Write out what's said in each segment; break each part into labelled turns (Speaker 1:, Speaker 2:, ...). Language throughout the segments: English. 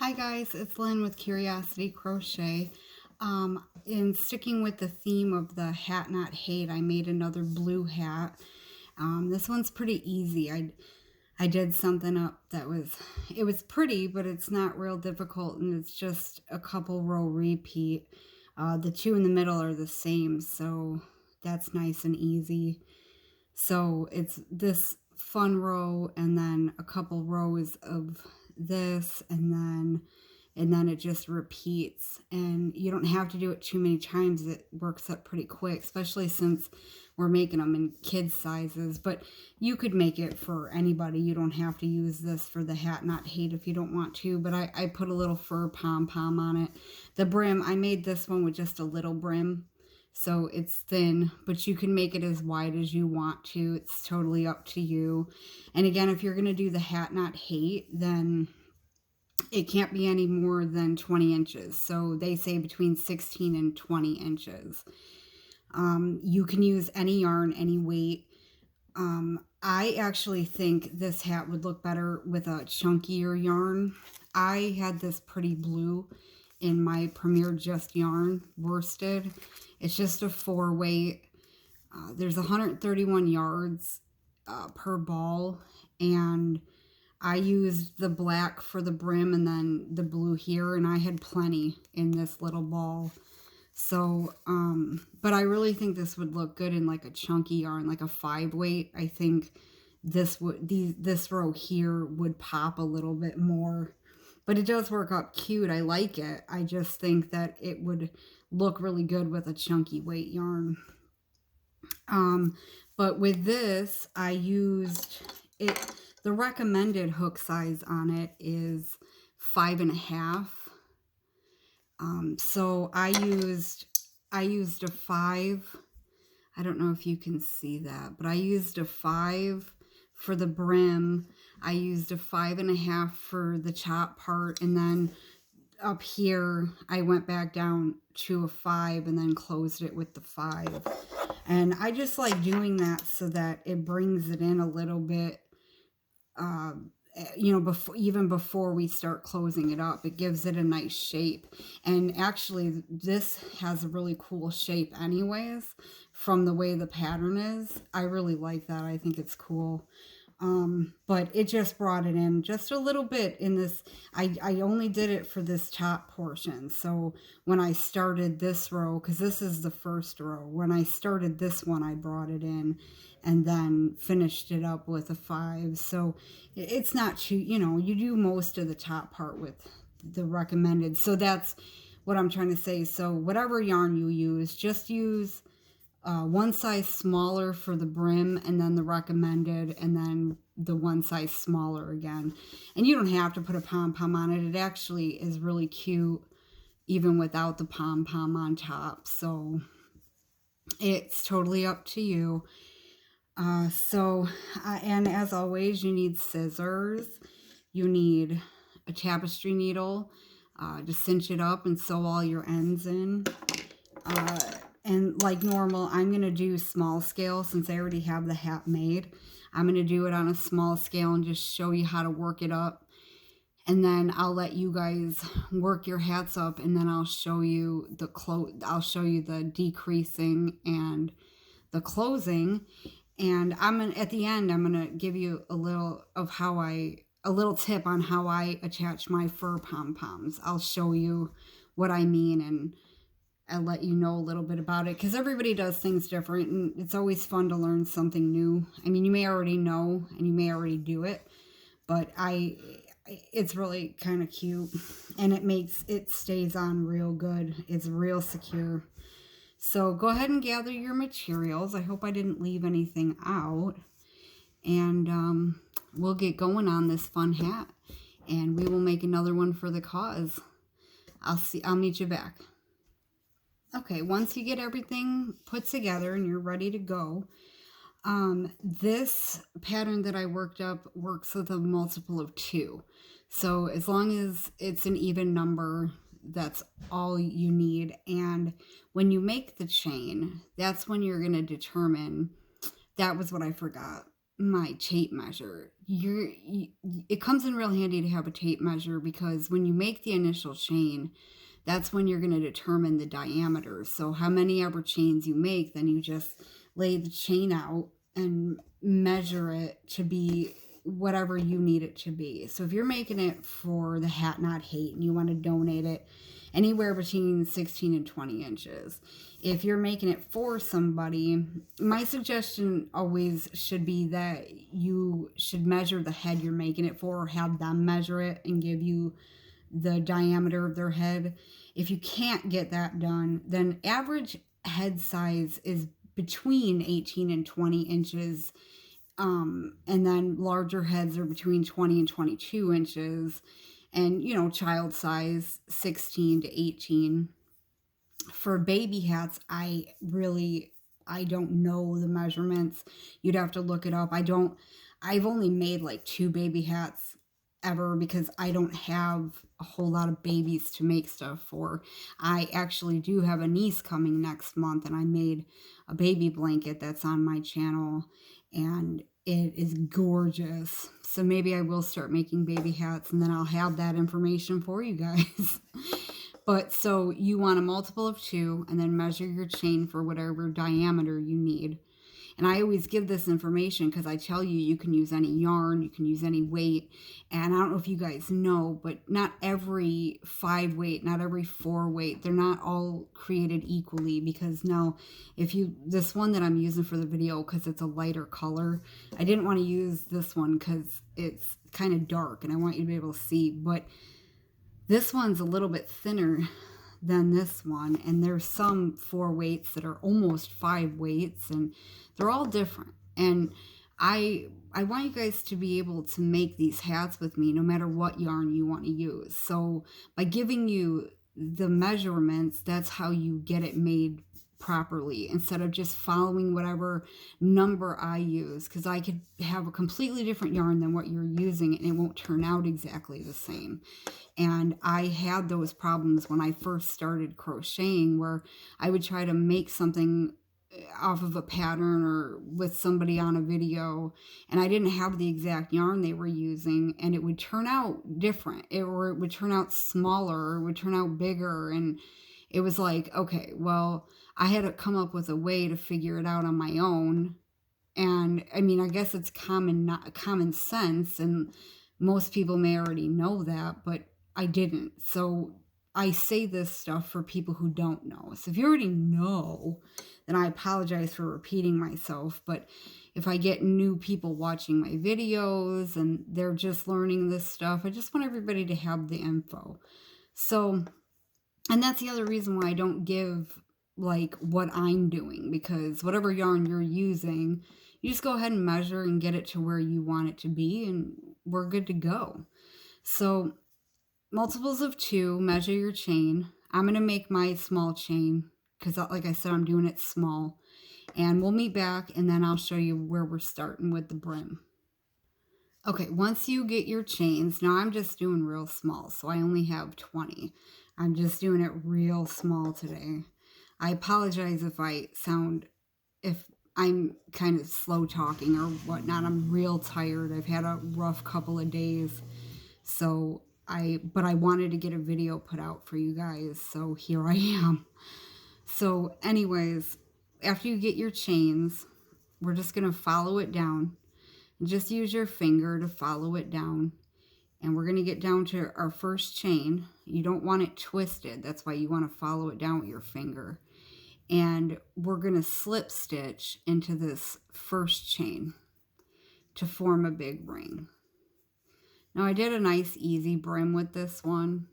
Speaker 1: Hi guys, it's Lynn with Curiosity Crochet. In sticking with the theme of the hat not hate, I made another blue hat. This one's pretty easy. I did something up that was pretty, but it's not real difficult, and it's just a couple row repeat. The two in the middle are the same, so that's nice and easy. So it's this fun row and then a couple rows of this and then it just repeats, and you don't have to do it too many times. It works up pretty quick, especially since we're making them in kid sizes, but you could make it for anybody. You don't have to use this for the hat not hate if you don't want to, but I put a little fur pom-pom on it. The brim, I made this one with just a little brim, so it's thin, but you can make it as wide as you want to. It's totally up to you. And again, if you're going to do the hat not hate, then it can't be any more than 20 inches. So they say between 16 and 20 inches. You can use any yarn, any weight. I actually think this hat would look better with a chunkier yarn. I had this pretty blue in my Premier Just Yarn worsted. It's just a 4 weight. There's 131 yards per ball, and I used the black for the brim and then the blue here, and I had plenty in this little ball. So, but I really think this would look good in like a chunky yarn, like a 5 weight. I think this row here would pop a little bit more. But it does work out cute. I like it. I just think that it would look really good with a chunky weight yarn. But with this, I used it. The recommended hook size on it is 5.5. So I used a 5. I don't know if you can see that, but I used a 5 for the brim. I used a 5.5 for the top part, and then up here I went back down to a 5 and then closed it with the 5. And I just like doing that so that it brings it in a little bit, you know, even before we start closing it up. It gives it a nice shape. And actually this has a really cool shape anyways from the way the pattern is. I really like that. I think it's cool. But it just brought it in just a little bit in this. I only did it for this top portion. So when I started this row, because this is the first row, when I started this one, I brought it in and then finished it up with a 5. So it's not too, you know, you do most of the top part with the recommended. So that's what I'm trying to say. So whatever yarn you use, just use one size smaller for the brim, and then the recommended, and then the one size smaller again. And you don't have to put a pom-pom on it. It actually is really cute even without the pom-pom on top. So it's totally up to you. And as always, you need scissors. You need a tapestry needle to cinch it up and sew all your ends in. And like normal, I'm going to do small scale since I already have the hat made. I'm going to do it on a small scale and just show you how to work it up. And then I'll let you guys work your hats up, and then I'll show you the decreasing and the closing. And at the end, I'm going to give you a little tip on how I attach my fur pom-poms. I'll show you what I mean, and I'll let you know a little bit about it, because everybody does things different, and it's always fun to learn something new. I mean, you may already know and you may already do it, but it's really kind of cute, and it stays on real good. It's real secure. So go ahead and gather your materials. I hope I didn't leave anything out, and we'll get going on this fun hat, and we will make another one for the cause. I'll meet you back. Okay, once you get everything put together and you're ready to go, this pattern that I worked up works with a multiple of 2. So as long as it's an even number, that's all you need. And when you make the chain, that's when you're going to determine, that was what I forgot. my tape measure. It comes in real handy to have a tape measure, because when you make the initial chain, that's when you're going to determine the diameter. So how many ever chains you make, then you just lay the chain out and measure it to be whatever you need it to be. So if you're making it for the Hat Not Hate and you want to donate it, anywhere between 16 and 20 inches. If you're making it for somebody, my suggestion always should be that you should measure the head you're making it for, or have them measure it and give you the diameter of their head. If you can't get that done, then average head size is between 18 and 20 inches. And then larger heads are between 20 and 22 inches. And, you know, child size 16 to 18. For baby hats, I don't know the measurements. You'd have to look it up. I've only made like 2 baby hats ever, because I don't have a whole lot of babies to make stuff for. I actually do have a niece coming next month, and I made a baby blanket that's on my channel, and it is gorgeous. So maybe I will start making baby hats, and then I'll have that information for you guys. But so you want a multiple of 2, and then measure your chain for whatever diameter you need. And I always give this information because I tell you, you can use any yarn, you can use any weight. And I don't know if you guys know, but not every 5 weight, not every 4 weight, they're not all created equally. Because now, this one that I'm using for the video, because it's a lighter color, I didn't want to use this one because it's kind of dark and I want you to be able to see. But this one's a little bit thinner than this one, and there's some 4 weights that are almost 5 weights, and they're all different. And I want you guys to be able to make these hats with me no matter what yarn you want to use. So by giving you the measurements, that's how you get it made properly, instead of just following whatever number I use, because I could have a completely different yarn than what you're using and it won't turn out exactly the same. And I had those problems when I first started crocheting, where I would try to make something off of a pattern or with somebody on a video, and I didn't have the exact yarn they were using, and it would turn out different, or it would turn out smaller, or it would turn out bigger. And it was like, okay, well, I had to come up with a way to figure it out on my own. And I mean, I guess it's common sense, and most people may already know that, but I didn't. So I say this stuff for people who don't know. So if you already know, then I apologize for repeating myself. But if I get new people watching my videos and they're just learning this stuff, I just want everybody to have the info. So, and that's the other reason why I don't give like what I'm doing, because whatever yarn you're using, you just go ahead and measure and get it to where you want it to be, and we're good to go. So multiples of 2, measure your chain. I'm going to make my small chain because, like I said, I'm doing it small. And we'll meet back, and then I'll show you where we're starting with the brim. Okay, once you get your chains, now I'm just doing real small, so I only have 20. I'm just doing it real small today. I apologize if I'm kind of slow talking or whatnot. I'm real tired. I've had a rough couple of days. But I wanted to get a video put out for you guys, so here I am. So anyways, after you get your chains, we're just going to follow it down. Just use your finger to follow it down. And we're going to get down to our first chain. You don't want it twisted. That's why you want to follow it down with your finger. And we're going to slip stitch into this first chain to form a big ring. Now I did a nice easy brim with this one,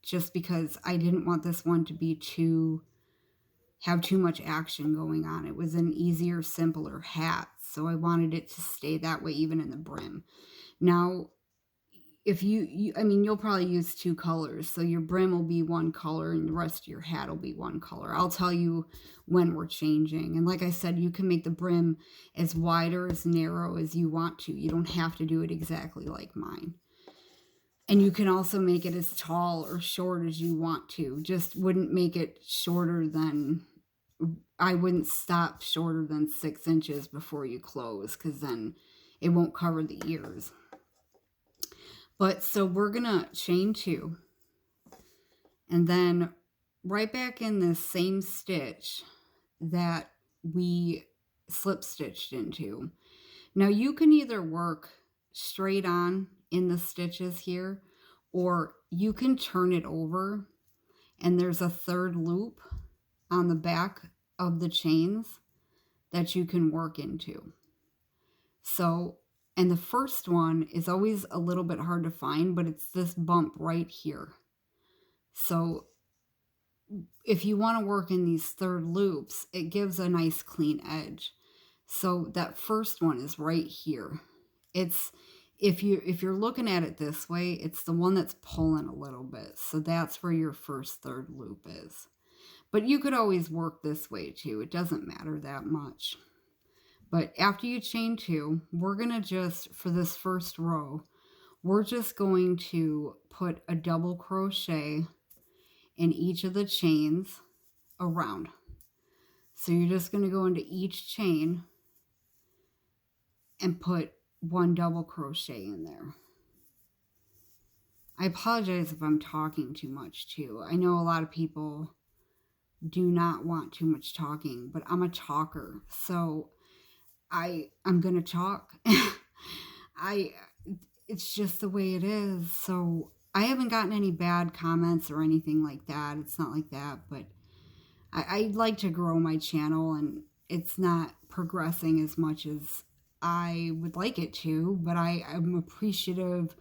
Speaker 1: just because I didn't want this one to have too much action going on. It was an easier, simpler hat, so I wanted it to stay that way even in the brim. Now, if you'll probably use 2 colors, so your brim will be one color and the rest of your hat will be one color. I'll tell you when we're changing. And like I said, you can make the brim as wide or as narrow as you want to. You don't have to do it exactly like mine. And you can also make it as tall or short as you want to. Just wouldn't make it shorter than, I wouldn't stop shorter than 6 inches before you close, because then it won't cover the ears. But so we're gonna chain 2, and then right back in this same stitch that we slip stitched into. Now you can either work straight on in the stitches here, or you can turn it over, and there's a 3rd loop on the back of the chains that you can work into. So, and the first one is always a little bit hard to find, but it's this bump right here. So if you want to work in these 3rd loops, it gives a nice clean edge. So that first one is right here. It's, if you're looking at it this way, it's the one that's pulling a little bit. So that's where your first 3rd loop is. But you could always work this way too. It doesn't matter that much. But after you chain 2, we're going to just, for this first row, we're just going to put a double crochet in each of the chains around. So you're just going to go into each chain and put 1 double crochet in there. I apologize if I'm talking too much too. I know a lot of people do not want too much talking, but I'm a talker, so I'm gonna talk. It's just the way it is. So I haven't gotten any bad comments or anything like that. It's not like that, but I'd like to grow my channel, and it's not progressing as much as I would like it to, but I'm appreciative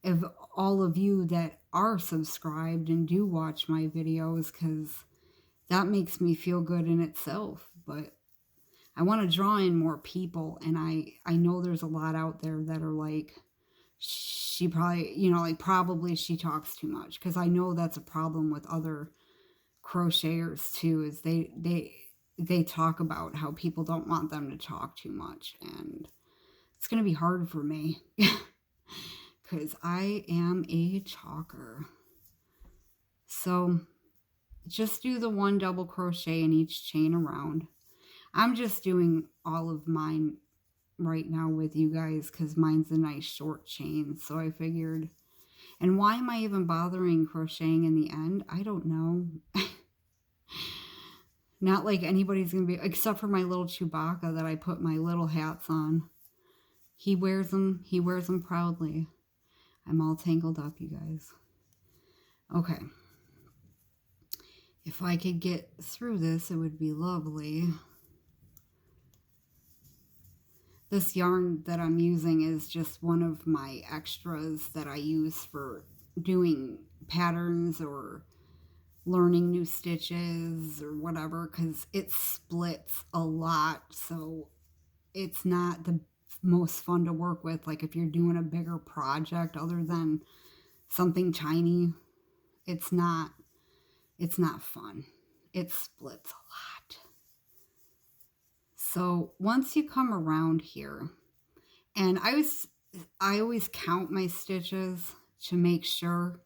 Speaker 1: of all of you that are subscribed and do watch my videos, because that makes me feel good in itself. But I want to draw in more people, and I know there's a lot out there that are like, she probably, you know, like probably she talks too much, because I know that's a problem with other crocheters too, is they talk about how people don't want them to talk too much, and it's going to be hard for me because I am a talker. So just do the 1 double crochet in each chain around. I'm just doing all of mine right now with you guys because mine's a nice short chain, so I figured. And why am I even bothering crocheting in the end? I don't know. Not like anybody's gonna be, except for my little Chewbacca that I put my little hats on. He wears them proudly. I'm all tangled up, you guys. Okay. If I could get through this, it would be lovely. This yarn that I'm using is just one of my extras that I use for doing patterns or learning new stitches or whatever, because it splits a lot, so it's not the most fun to work with. Like if you're doing a bigger project other than something tiny, it's not fun. It splits a lot. So once you come around here, and I always count my stitches to make sure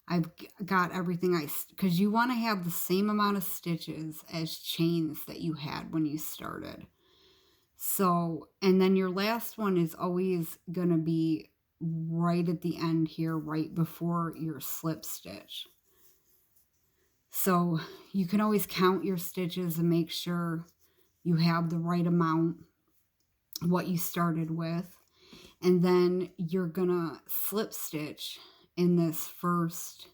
Speaker 1: I've got everything because you want to have the same amount of stitches as chains that you had when you started. So, and then your last one is always going to be right at the end here, right before your slip stitch. So you can always count your stitches and make sure you have the right amount, what you started with. And then you're going to slip stitch in this first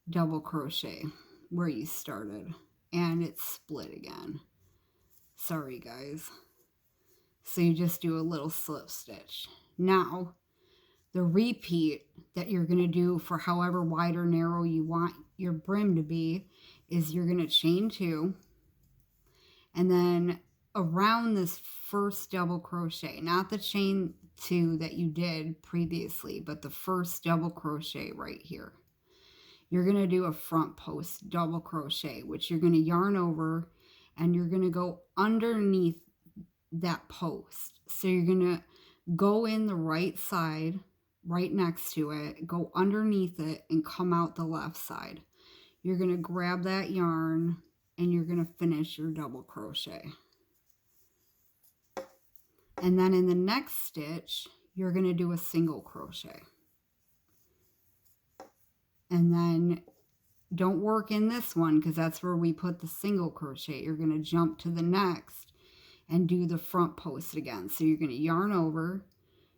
Speaker 1: double crochet where you started, and it's split again. Sorry guys. So you just do a little slip stitch. Now the repeat that you're going to do for however wide or narrow you want your brim to be is you're going to chain 2, and then around this first double crochet, not the chain 2 that you did previously, but the first double crochet right here, you're going to do a front post double crochet, which you're going to yarn over, and you're going to go underneath that post. So you're going to go in the right side, right next to it, go underneath it, and come out the left side. You're going to grab that yarn, and you're going to finish your double crochet. And then in the next stitch, you're going to do a single crochet. And then don't work in this one because that's where we put the single crochet. You're going to jump to the next and do the front post again. So you're going to yarn over,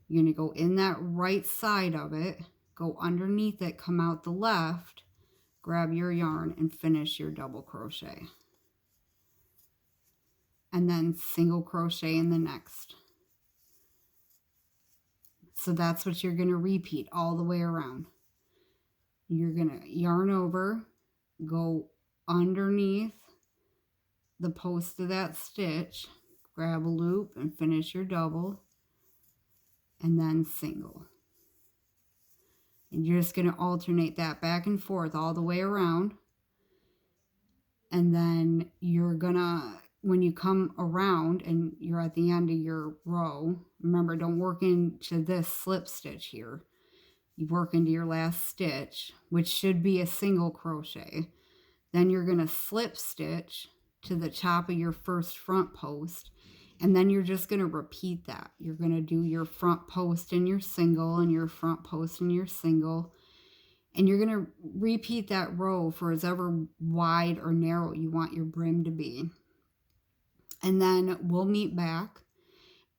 Speaker 1: you're going to go in that right side of it, go underneath it, come out the left, grab your yarn and finish your double crochet. And then single crochet in the next. So that's what you're going to repeat all the way around. You're going to yarn over, go underneath the post of that stitch, grab a loop and finish your double, and then single. And you're just going to alternate that back and forth all the way around. And then you're going to, when you come around and you're at the end of your row, remember, don't work into this slip stitch here. You work into your last stitch, which should be a single crochet. Then you're going to slip stitch to the top of your first front post. And then you're just going to repeat that. You're going to do your front post and your single and your front post and your single. And you're going to repeat that row for as ever wide or narrow you want your brim to be. And then we'll meet back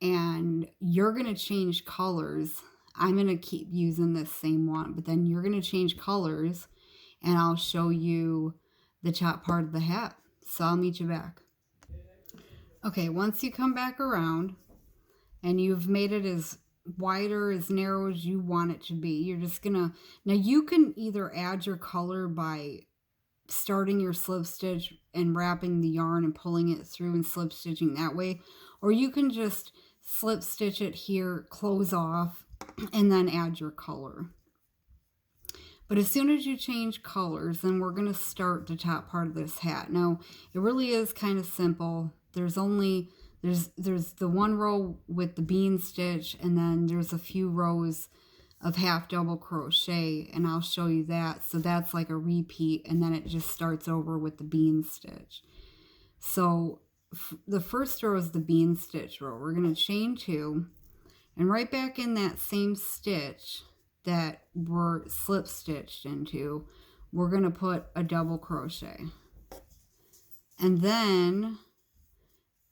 Speaker 1: and you're going to change colors. I'm going to keep using this same one, but then you're going to change colors and I'll show you the top part of the hat. So I'll meet you back. Okay, once you come back around and you've made it as wide or as narrow as you want it to be, you're just gonna, now you can either add your color by starting your slip stitch and wrapping the yarn and pulling it through and slip stitching that way, or you can just slip stitch it here, close off, and then add your color. But as soon as you change colors, then we're going to start the top part of this hat. Now, it really is kind of simple. There's the one row with the bean stitch, and then there's a few rows of half double crochet, and I'll show you that. So that's like a repeat, and then it just starts over with the bean stitch. So the first row is the bean stitch row. We're going to chain 2, and right back in that same stitch that we're slip stitched into, we're going to put a double crochet. And then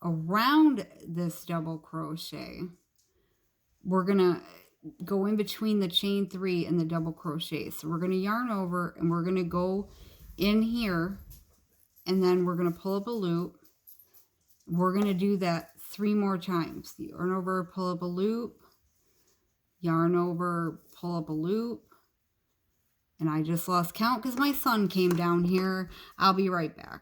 Speaker 1: around this double crochet, we're going to go in between the chain 3 and the double crochet. So we're going to yarn over and we're going to go in here, and then we're going to pull up a loop. We're going to do that 3 more times. Yarn over, pull up a loop, yarn over, pull up a loop, and I just lost count because my son came down here. I'll be right back.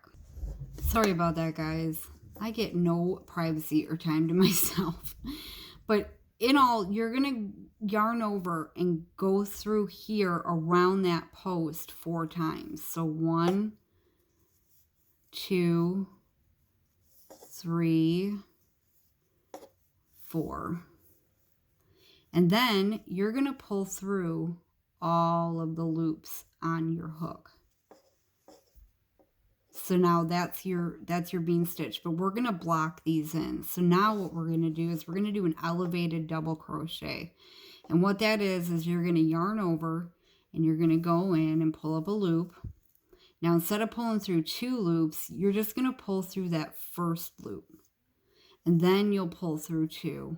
Speaker 1: Sorry about that, guys. I get no privacy or time to myself. But in all, you're going to yarn over and go through here around that post 4 times. So 1, 2, 3, 4. And then you're going to pull through all of the loops on your hook. So now that's your bean stitch, but we're going to block these in. So now what we're going to do is we're going to do an elevated double crochet. And what that is you're going to yarn over and you're going to go in and pull up a loop. Now instead of pulling through 2 loops, you're just going to pull through that first loop. And then you'll pull through 2.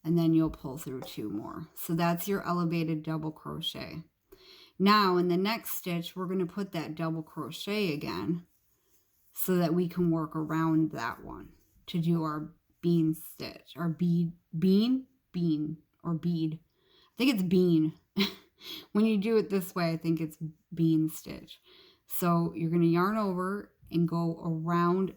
Speaker 1: And then you'll pull through 2 more. So that's your elevated double crochet. Now in the next stitch, we're going to put that double crochet again so that we can work around that one to do our bean stitch, our bead, bean, or bead. I think it's bean. When you do it this way, I think it's bean stitch. So you're going to yarn over and go around.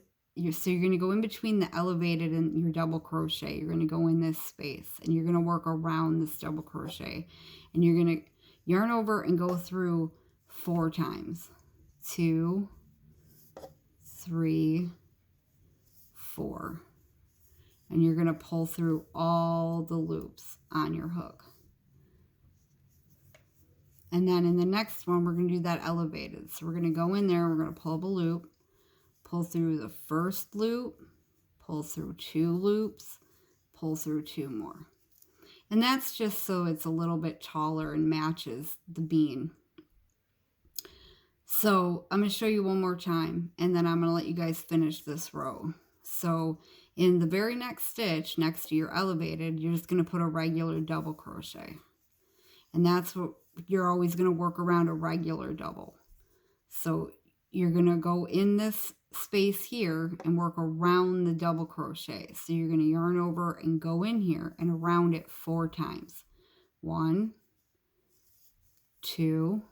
Speaker 1: So you're going to go in between the elevated and your double crochet. You're going to go in this space and you're going to work around this double crochet. And you're going to yarn over and go through 4 times. 2, 3, 4. And you're going to pull through all the loops on your hook. And then in the next one, we're going to do that elevated. So we're going to go in there, we're going to pull up a loop, pull through the first loop, pull through 2 loops, pull through 2 more. And that's just so it's a little bit taller and matches the bean. So I'm going to show you one more time, and then I'm going to let you guys finish this row. So in the very next stitch, next to your elevated, you're just going to put a regular double crochet. And that's what you're always going to work around, a regular double. So you're going to go in this space here and work around the double crochet. So you're going to yarn over and go in here and around it 4 times. 1, 2,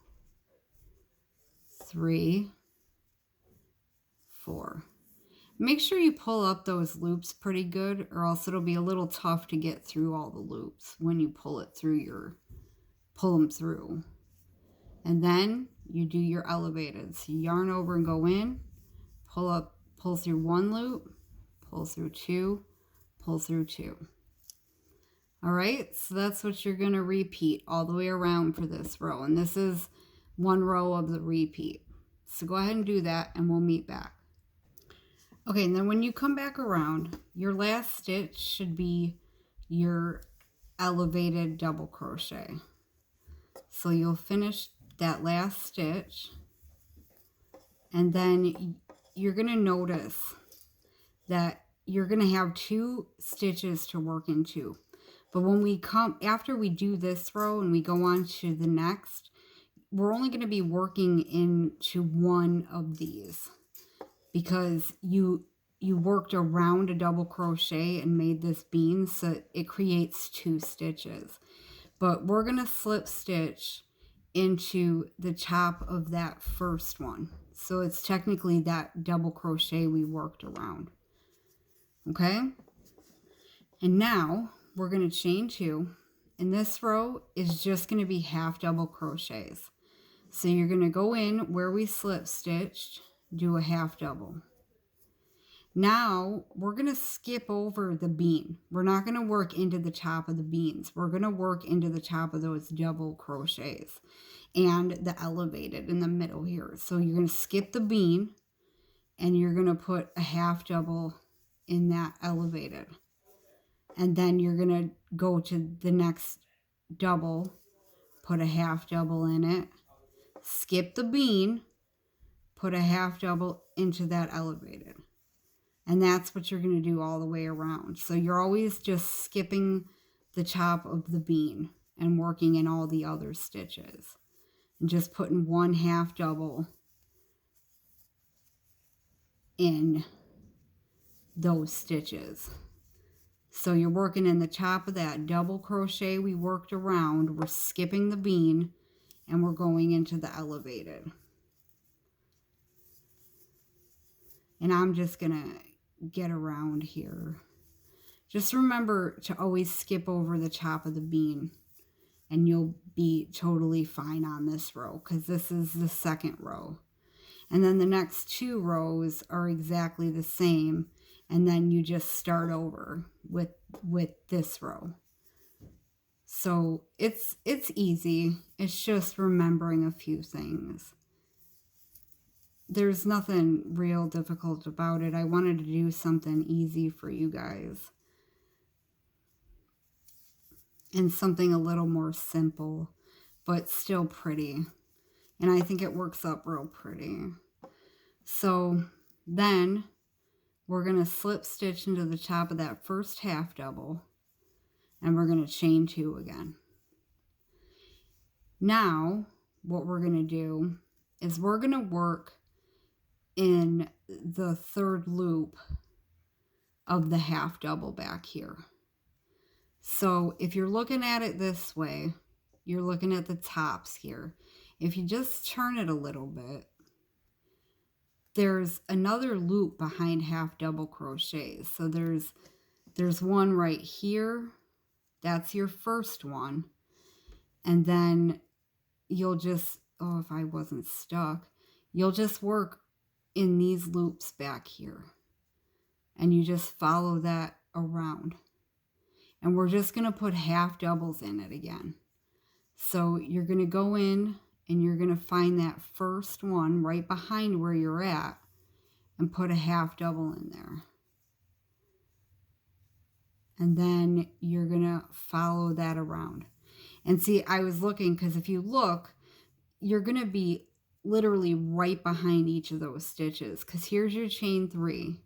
Speaker 1: 3, 4. Make sure you pull up those loops pretty good, or else it'll be a little tough to get through all the loops when you pull them through. And then you do your elevated. So you yarn over and go in, pull through 1 loop, pull through 2, pull through 2. All right, so that's what you're going to repeat all the way around for this row. And this is 1 row of the repeat. So go ahead and do that, and we'll meet back. Okay, and then when you come back around, your last stitch should be your elevated double crochet. So you'll finish that last stitch, and then you're going to notice that you're going to have 2 stitches to work into. But when we after we do this row and we go on to the next, we're only going to be working into 1 of these, because you worked around a double crochet and made this bean, so it creates 2 stitches. But we're going to slip stitch into the top of that first one. So it's technically that double crochet we worked around. Okay? And now we're going to chain 2. And this row is just going to be half double crochets. So you're going to go in where we slip stitched, do a half double. Now we're going to skip over the bean. We're not going to work into the top of the beans. We're going to work into the top of those double crochets and the elevated in the middle here. So you're going to skip the bean, and you're going to put a half double in that elevated. And then you're going to go to the next double, put a half double in it, skip the bean, put a half double into that elevated. And that's what you're going to do all the way around. So you're always just skipping the top of the bean and working in all the other stitches. And just putting 1 half double in those stitches. So you're working in the top of that double crochet we worked around. We're skipping the bean, and we're going into the elevated. And I'm just going to get around here. Just remember to always skip over the top of the bean, and you'll be totally fine on this row, because this is the second row. And then the next 2 rows are exactly the same, and then you just start over with this row. So it's easy. It's just remembering a few things. There's nothing real difficult about it. I wanted to do something easy for you guys. And something a little more simple, but still pretty. And I think it works up real pretty. So then we're going to slip stitch into the top of that first half double. And we're going to chain 2 again. Now, what we're going to do is we're going to work in the 3rd loop of the half double back here. So if you're looking at it this way, you're looking at the tops here. If you just turn it a little bit, there's another loop behind half double crochets. So there's one right here. That's your first one. And then you'll just, if I wasn't stuck, you'll just work in these loops back here. And you just follow that around. And we're just going to put half doubles in it again. So you're going to go in and you're going to find that first one right behind where you're at and put a half double in there. And then you're gonna follow that around. And see, I was looking, because if you look, you're gonna be literally right behind each of those stitches, because here's your chain 3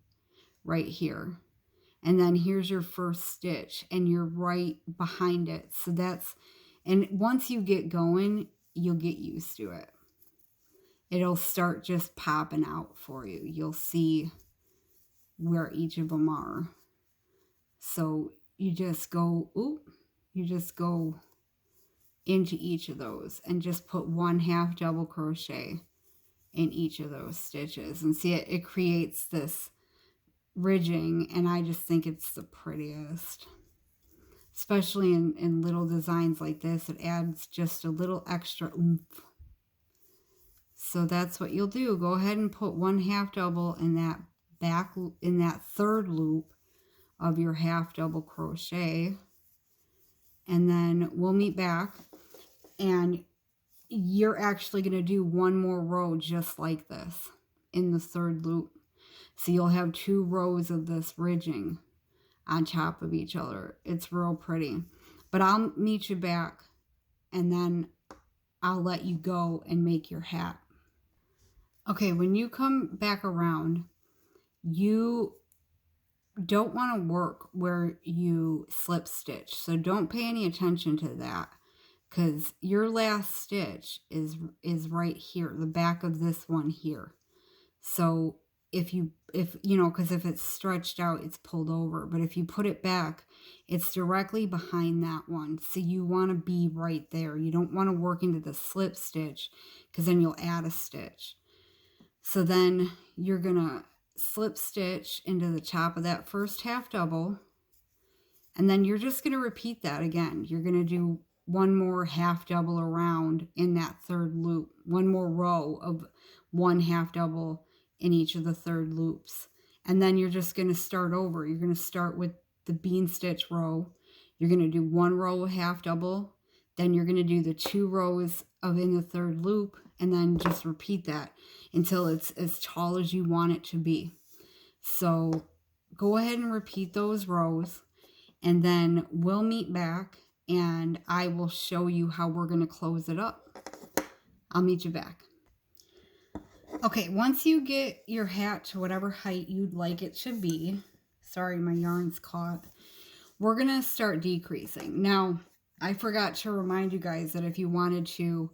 Speaker 1: right here, and then here's your first stitch, and you're right behind it. So that's, and once you get going, you'll get used to it. It'll start just popping out for you. You'll see where each of them are. So you just go, you just go into each of those and just put 1/2 double crochet in each of those stitches. And see, it creates this ridging, and I just think it's the prettiest. Especially in little designs like this, it adds just a little extra oomph. So that's what you'll do. Go ahead and put 1/2 double in that back, in that third loop of your 1/2 double crochet, and then we'll meet back, and you're actually going to do one more row just like this in the third loop. So you'll have 2 rows of this ridging on top of each other. It's real pretty. But I'll meet you back, and then I'll let you go and make your hat. Okay, when you come back around, you don't want to work where you slip stitch. So don't pay any attention to that, because your last stitch is right here, the back of this one here. So if you know, because if it's stretched out, it's pulled over. But if you put it back, it's directly behind that one. So you want to be right there. You don't want to work into the slip stitch, because then you'll add a stitch. So then you're going to slip stitch into the top of that first 1/2 double, and then you're just going to repeat that again. You're going to do one more 1/2 double around in that third loop, one more row of 1/2 double in each of the third loops, and then you're just going to start over. You're going to start with the bean stitch row. You're going to do 1 row of 1/2 double, then you're going to do the 2 rows of in the third loop, and then just repeat that until it's as tall as you want it to be. So go ahead and repeat those rows, and then we'll meet back, and I will show you how we're going to close it up. I'll meet you back. Okay, once you get your hat to whatever height you'd like it to be, sorry, my yarn's caught, we're going to start decreasing. Now, I forgot to remind you guys that if you wanted to,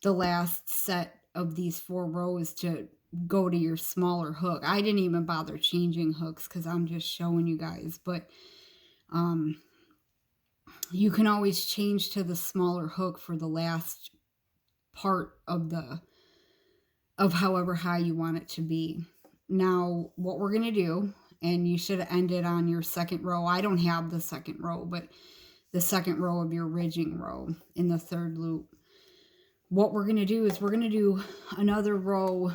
Speaker 1: the last set of these 4 rows to go to your smaller hook, I didn't even bother changing hooks because I'm just showing you guys, but you can always change to the smaller hook for the last part of however high you want it to be. Now, what we're going to do, and you should end it on your second row. I don't have the second row, but the second row of your ridging row in the third loop. What we're going to do is we're going to do another row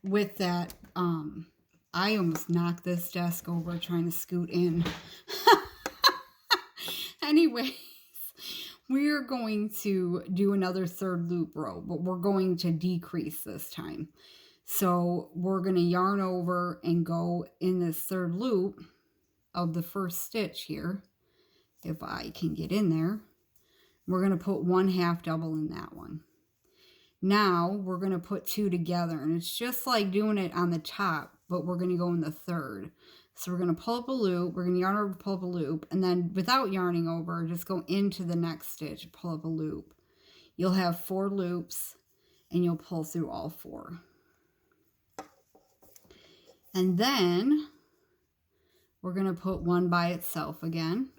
Speaker 1: with that. I almost knocked this desk over trying to scoot in. Anyways, we're going to do another third loop row, but we're going to decrease this time. So we're going to yarn over and go in this third loop of the first stitch here, if I can get in there. We're going to put 1/2 double in that one. Now we're going to put 2 together, and it's just like doing it on the top, but we're going to go in the third. So we're going to pull up a loop, we're going to yarn over, pull up a loop, and then without yarning over, just go into the next stitch, pull up a loop. You'll have 4 loops, and you'll pull through all 4. And then we're going to put 1 by itself again.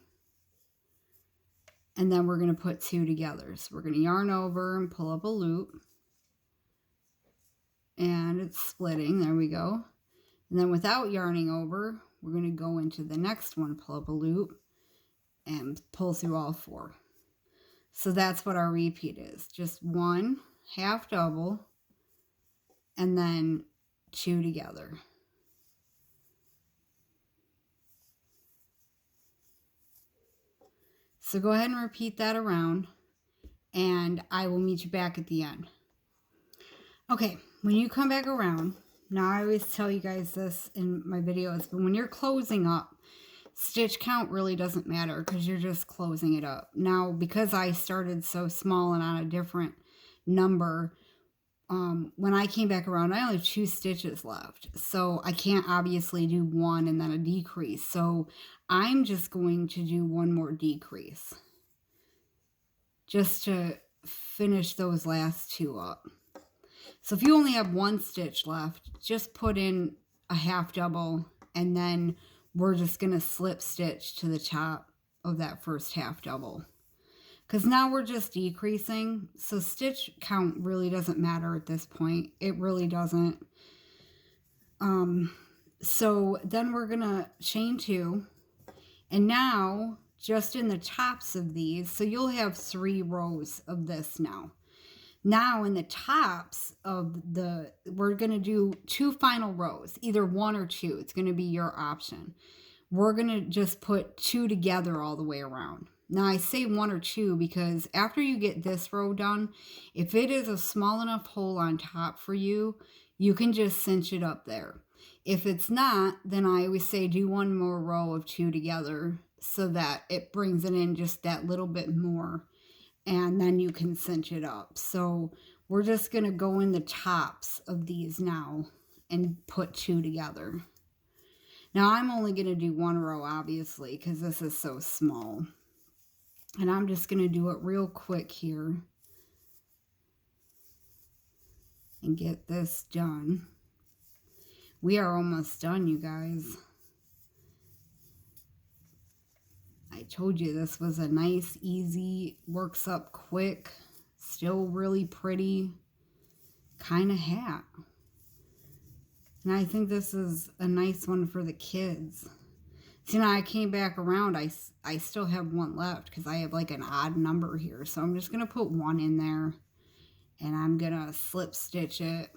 Speaker 1: And then we're going to put 2 together. So we're going to yarn over and pull up a loop. And it's splitting. There we go. And then without yarning over, we're going to go into the next one, pull up a loop, and pull through all 4. So that's what our repeat is. Just 1/2 double, and then 2 together. So go ahead and repeat that around, and I will meet you back at the end. Okay, when you come back around, now I always tell you guys this in my videos, but when you're closing up, stitch count really doesn't matter because you're just closing it up. Now, because I started so small and on a different number, when I came back around, I only have 2 stitches left. So I can't obviously do one and then a decrease. So I'm just going to do one more decrease just to finish those last 2 up. So if you only have 1 stitch left, just put in a half double, and then we're just going to slip stitch to the top of that first half double. Because now we're just decreasing, so stitch count really doesn't matter at this point. It really doesn't. So then we're going to chain 2, and now just in the tops of these, so you'll have 3 rows of this now. Now in the tops of we're going to do 2 final rows, either 1 or 2. It's going to be your option. We're going to just put 2 together all the way around. Now I say 1 or 2 because after you get this row done, if it is a small enough hole on top for you, you can just cinch it up there. If it's not, then I always say do 1 more row of 2 together so that it brings it in just that little bit more, and then you can cinch it up. So we're just going to go in the tops of these now and put 2 together. Now I'm only going to do 1 row, obviously, because this is so small. And I'm just going to do it real quick here and get this done. We are almost done, you guys. I told you this was a nice, easy, works up quick, still really pretty kind of hat. And I think this is a nice one for the kids. So now I came back around, I still have 1 left because I have like an odd number here. So I'm just going to put 1 in there, and I'm going to slip stitch it.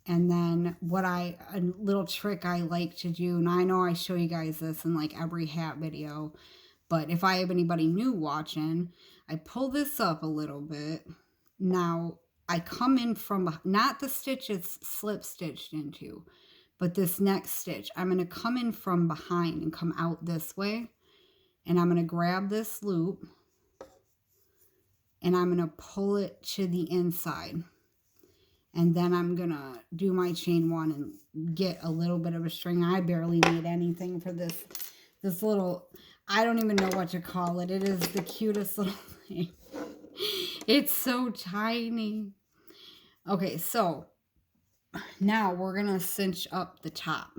Speaker 1: And then a little trick I like to do, and I know I show you guys this in like every hat video, but if I have anybody new watching, I pull this up a little bit. Now I come in from, not the stitch it's slip stitched into, but this next stitch, I'm going to come in from behind and come out this way. And I'm going to grab this loop and I'm going to pull it to the inside. And then I'm going to do my chain 1 and get a little bit of a string. I barely need anything for this little, I don't even know what to call it. It is the cutest little thing. It's so tiny. Okay, so now we're going to cinch up the top.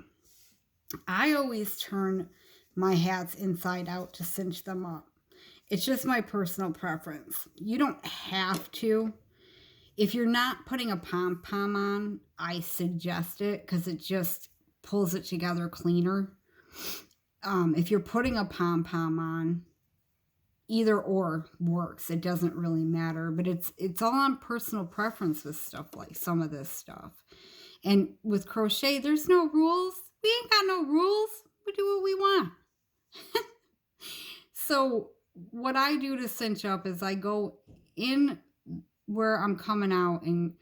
Speaker 1: I always turn my hats inside out to cinch them up. It's just my personal preference. You don't have to. If you're not putting a pom-pom on, I suggest it because it just pulls it together cleaner. If you're putting a pom-pom on, either or works. It doesn't really matter, but it's all on personal preference with stuff like some of this stuff. And with crochet, there's no rules. We ain't got no rules. We do what we want. So what I do to cinch up is I go in where I'm coming out and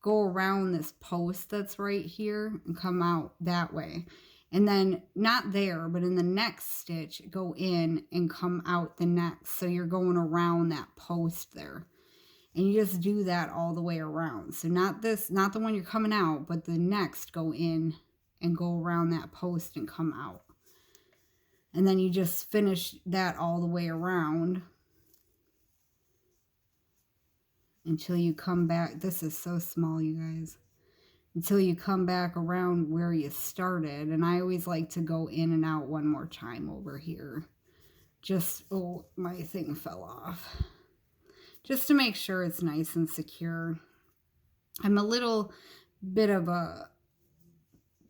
Speaker 1: go around this post that's right here and come out that way. And then not there, but in the next stitch, go in and come out the next. So you're going around that post there. And you just do that all the way around. So not this, not the one you're coming out, but the next go in and go around that post and come out. And then you just finish that all the way around until you come back. This is so small, you guys. Until you come back around where you started. And I always like to go in and out one more time over here. Just, oh, my thing fell off. Just to make sure it's nice and secure. I'm a little bit of a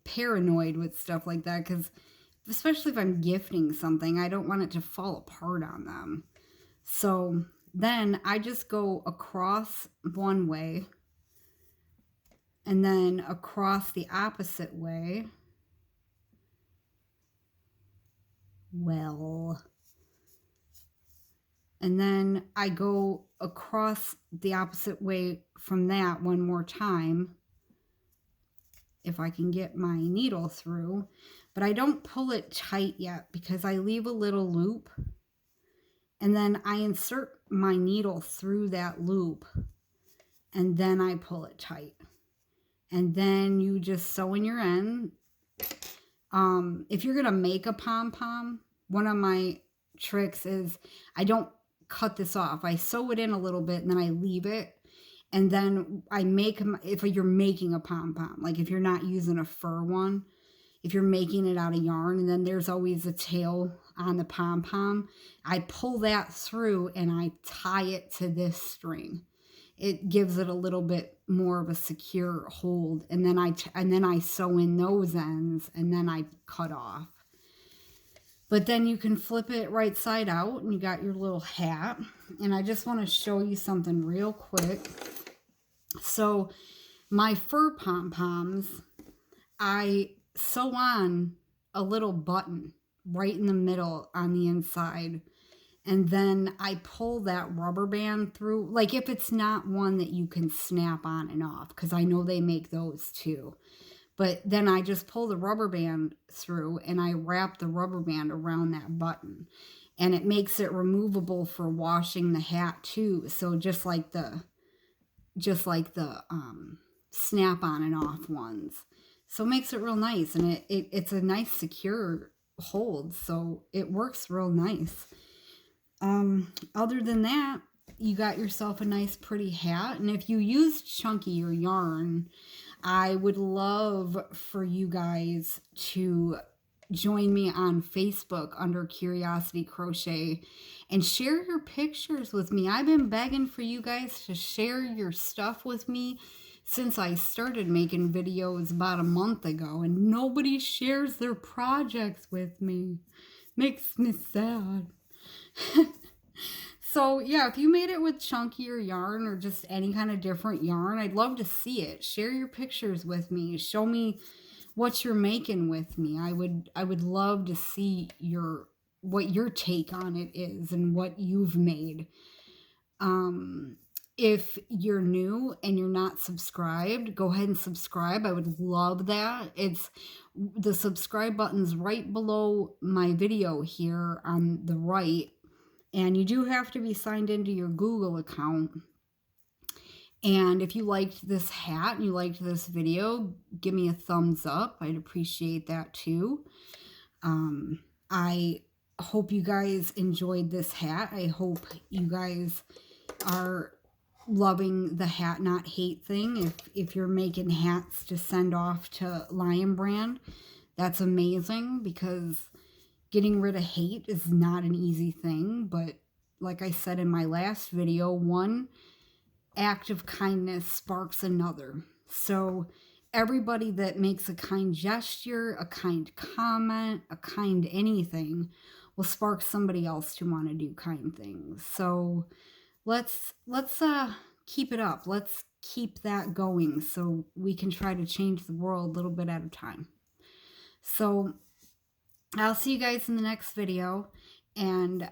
Speaker 1: paranoid with stuff like that because especially if I'm gifting something, I don't want it to fall apart on them. So then I just go across one way and then across the opposite way. Well, and then I go across the opposite way from that one more time. if I can get my needle through. But I don't pull it tight yet because I leave a little loop and then I insert my needle through that loop and then I pull it tight. And then you just sew in your end. If you're going to make a pom-pom, one of my tricks is I don't cut this off. I sew it in a little bit and then I leave it. And then I make them, if you're making a pom-pom, like if you're not using a fur one, if you're making it out of yarn, and then there's always a tail on the pom-pom, I pull that through and I tie it to this string. It gives it a little bit more of a secure hold, and then I sew in those ends and then I cut off. But then you can flip it right side out and you got your little hat. And I just want to show you something real quick. So my fur pom-poms, I sew on a little button right in the middle on the inside. And then I pull that rubber band through, like if it's not one that you can snap on and off, because I know they make those too. But then I just pull the rubber band through and I wrap the rubber band around that button. And it makes it removable for washing the hat too. So just like the snap on and off ones. So it makes it real nice, and it's a nice secure hold, so it works real nice. Other than that, you got yourself a nice pretty hat, and if you use chunkier yarn, I would love for you guys to join me on Facebook under Curiosity Crochet and share your pictures with me. I've been begging for you guys to share your stuff with me since I started making videos about a month ago, and nobody shares their projects with me. Makes me sad. So yeah, if you made it with chunkier yarn or just any kind of different yarn, I'd love to see it. Share your pictures with me. Show me what you're making with me. I would love to see what your take on it is and what you've made. If you're new and you're not subscribed, go ahead and subscribe. I would love that. It's the subscribe button's right below my video here on the right. And you do have to be signed into your Google account. And if you liked this hat and you liked this video, give me a thumbs up. I'd appreciate that too. I hope you guys enjoyed this hat. I hope you guys are loving the hat not hate thing. If you're making hats to send off to Lion Brand, that's amazing, because getting rid of hate is not an easy thing. But like I said in my last video, one act of kindness sparks another. So everybody that makes a kind gesture, a kind comment, a kind anything will spark somebody else to want to do kind things. So let's keep it up. Let's keep that going so we can try to change the world a little bit at a time. So I'll see you guys in the next video, and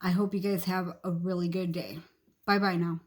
Speaker 1: I hope you guys have a really good day. Bye-bye now.